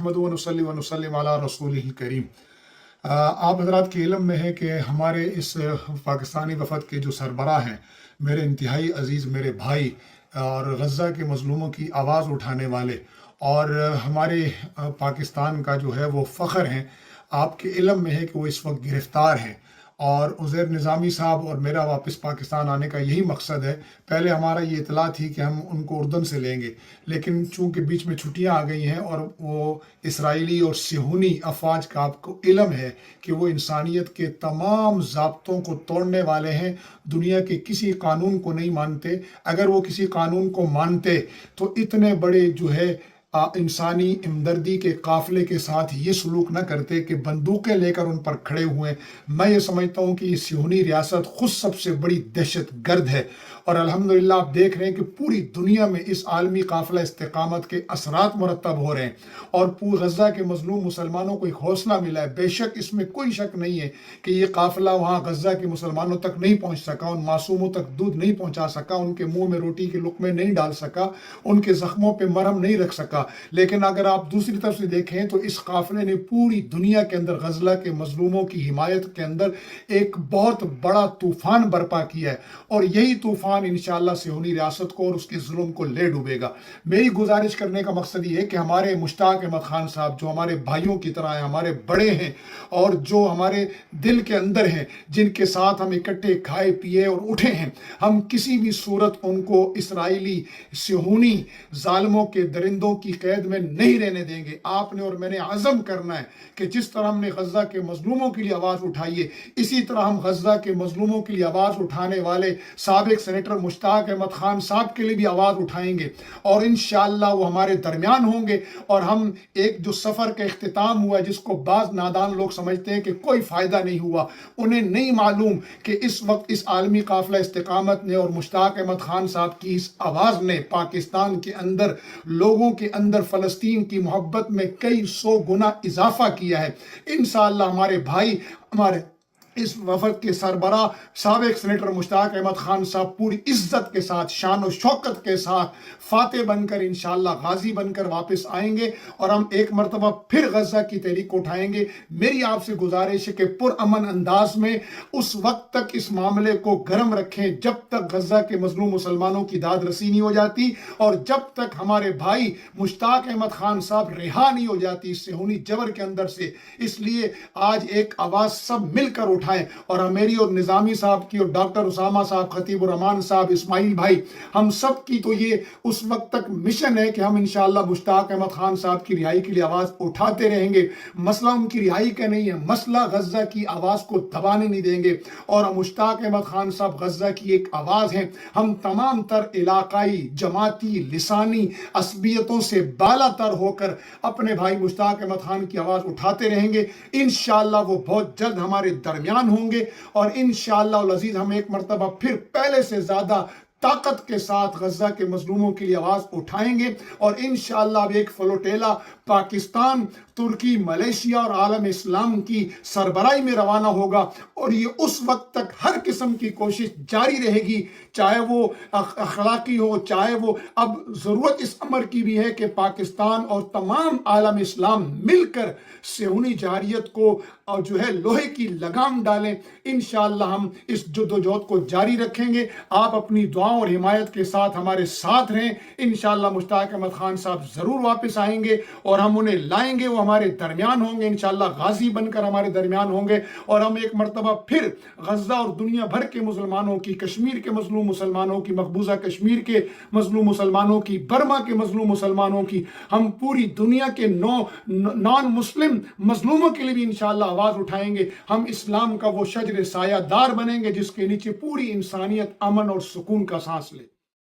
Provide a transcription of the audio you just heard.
नहमदुहु व नुसल्ली व नुसल्लिम अला रसूलिहिल करीम। आप हज़रात के इल्म में है कि हमारे इस पाकिस्तानी वफ़द के जो सरबराह हैं, मेरे इंतहाई अज़ीज़ मेरे भाई और गज़ा के मज़लूमों की आवाज़ उठाने वाले और हमारे पाकिस्तान का जो है वो फ़ख्र हैं। आपके इल्म में है कि वो इस वक्त गिरफ़्तार हैं और उज़ैर निज़ामी साहब और मेरा वापस पाकिस्तान आने का यही मकसद है। पहले हमारा ये इतला थी कि हम उनको उर्दन से लेंगे, लेकिन चूँकि बीच में छुट्टियाँ आ गई हैं और वो इसराइली और सिहूनी अफ़वाज का आपको इल्म है कि वो इंसानियत के तमाम ज़ाब्तों को तोड़ने वाले हैं, दुनिया के किसी कानून को नहीं मानते। अगर वो किसी कानून को मानते तो इतने बड़े जो है इंसानी हमदर्दी के काफ़िले के साथ ये सलूक न करते कि बंदूकें लेकर उन पर खड़े हुए। मैं ये समझता हूँ कि ये सिहूनी रियासत खुद सबसे बड़ी दहशत गर्द है और अल्हम्दुलिल्लाह आप देख रहे हैं कि पूरी दुनिया में इस आलमी काफ़िला इस्तिक़ामत के असरात मुरतब हो रहे हैं और पूरे गज़ा के मज़लूम मुसलमानों को एक हौसला मिला है। बेशक इसमें कोई शक नहीं है कि ये काफ़िला वहाँ गज़ा के मुसलमानों तक नहीं पहुँच सका, उन मासूमों तक दूध नहीं पहुँचा सका, उनके मुँह में रोटी के लुक़मे नहीं डाल सका, उनके ज़ख्मों पर मरहम नहीं रख सका। लेकिन अगर आप दूसरी तरफ से देखें तो इस काफ़िले ने पूरी दुनिया के अंदर गज़ा के मज़लूमों की हिमायत के अंदर एक बहुत बड़ा तूफ़ान बर्पा किया है और यही तूफ़ान इंशाअल्लाह सिहूनी रियासत को और उसके जुल्म को ले डूबेगा। मेरी गुजारिश करने का मकसद ये है कि हमारे मुश्ताक अहमद खान साहब जो हमारे भाइयों की तरह हैं, हमारे बड़े हैं और जो हमारे दिल के अंदर हैं, जिनके साथ हम इकट्ठे खाए पिए और उठे हैं, हम किसी भी सूरत उनको इसराइली सिहूनी जालिमों के दरिंदों की कैद में नहीं रहने देंगे। आपने और मैंने आज़म करना है कि जिस तरह हमने गज़ा के मज़लूमों के लिए आवाज़ उठाई है, इसी तरह हम गज़ा के मज़लूमों के लिए आवाज़ उठाने वाले साबिक सेनेटर मुश्ताक अहमद खान साहब के लिए भी आवाज़ उठाएंगे और इंशाअल्लाह वो हमारे दरमियान होंगे और हम एक जो सफ़र का इख्तिताम हुआ जिसको बाज़ नादान लोग समझते हैं कि कोई फ़ायदा नहीं हुआ, उन्हें नहीं मालूम कि इस वक्त इस आलमी काफ़िला इस्तिक़ामत ने और मुश्ताक अहमद खान साहब की इस आवाज़ ने पाकिस्तान के अंदर लोगों के अंदर फ़लस्तीन की मोहब्बत में कई सौ गुना इजाफा किया है। इंशाअल्लाह हमारे भाई, हमारे इस वफद के सरबराह साबिक सेनेटर मुश्ताक अहमद खान साहब पूरी इज्जत के साथ, शान और शौकत के साथ फातेह बनकर इंशाअल्लाह गाजी बनकर वापस आएंगे और हम एक मरतबा फिर गज़ा की तहरीक उठाएंगे। मेरी आपसे गुजारिश है कि पुरअमन अंदाज में उस वक्त तक इस मामले को गर्म रखें जब तक गज़ा के मज़लूम मुसलमानों की दाद रसी नहीं हो जाती और जब तक हमारे भाई मुश्ताक अहमद खान साहब रिहा नहीं हो जाती सिहूनी जबर के अंदर से। इसलिए आज एक आवाज़ सब मिलकर उठाएं और मेरी और निज़ामी साहब की और डॉक्टर उसामा साहब, खतीब रहमान साहब, इस्माइल भाई, हम सब की तो ये उस वक्त तक मिशन है कि हम इंशाअल्लाह मुश्ताक अहमद खान साहब की रिहाई के लिए आवाज़ उठाते रहेंगे। मसला उनकी रिहाई का नहीं है, मसला गज़ा की आवाज़ को दबाने नहीं देंगे और मुश्ताक अहमद खान साहब गज़ा की एक आवाज़ हैं। हम तमाम तर इलाकाई, जमाती, लिसानी असबियतों से बाला तर होकर अपने भाई मुश्ताक अहमद खान की आवाज़ उठाते रहेंगे। इंशाअल्लाह वो बहुत जल्द हमारे दरमियान होंगे और इंशाअल्लाह अल अज़ीज़ हम एक मरतबा फिर पहले से ज़्यादा ताकत के साथ गज़ा के मज़लूमों के लिए आवाज़ उठाएंगे और इंशाअल्लाह अब एक फ्लोटेला पाकिस्तान, तुर्की, मलेशिया और आलम इस्लाम की सरबराही में रवाना होगा और ये उस वक्त तक हर किस्म की कोशिश जारी रहेगी, चाहे वो अखलाकी हो, चाहे वो अब ज़रूरत इस अमर की भी है कि पाकिस्तान और तमाम आलम इस्लाम मिलकर सिहूनी जारियत को और जो है लोहे की लगाम डालें। इंशाअल्लाह हम इस जद्दोजहद को जारी रखेंगे। आप अपनी दुआओं और हिमायत के साथ हमारे साथ रहें। इंशाअल्लाह मुश्ताक अहमद खान साहब ज़रूर वापस आएंगे और हम उन्हें लाएंगे, वो हमारे दरमियान होंगे, इंशाअल्लाह गाजी बनकर हमारे दरमियान होंगे और हम एक मरतबा फिर गज़ा और दुनिया भर के मुसलमानों की, कश्मीर के मज़लूम मुसलमानों की, मकबूजा कश्मीर के मज़लूम मुसलमानों की, बर्मा के मज़लूम मुसलमानों की, हम पूरी दुनिया के नॉन मुस्लिम मज़लूमों के लिए भी इंशाअल्लाह आवाज़ उठाएंगे। हम इस्लाम का वो शजर सायादार बनेंगे जिसके नीचे पूरी इंसानियत अमन और सुकून का सांस ले।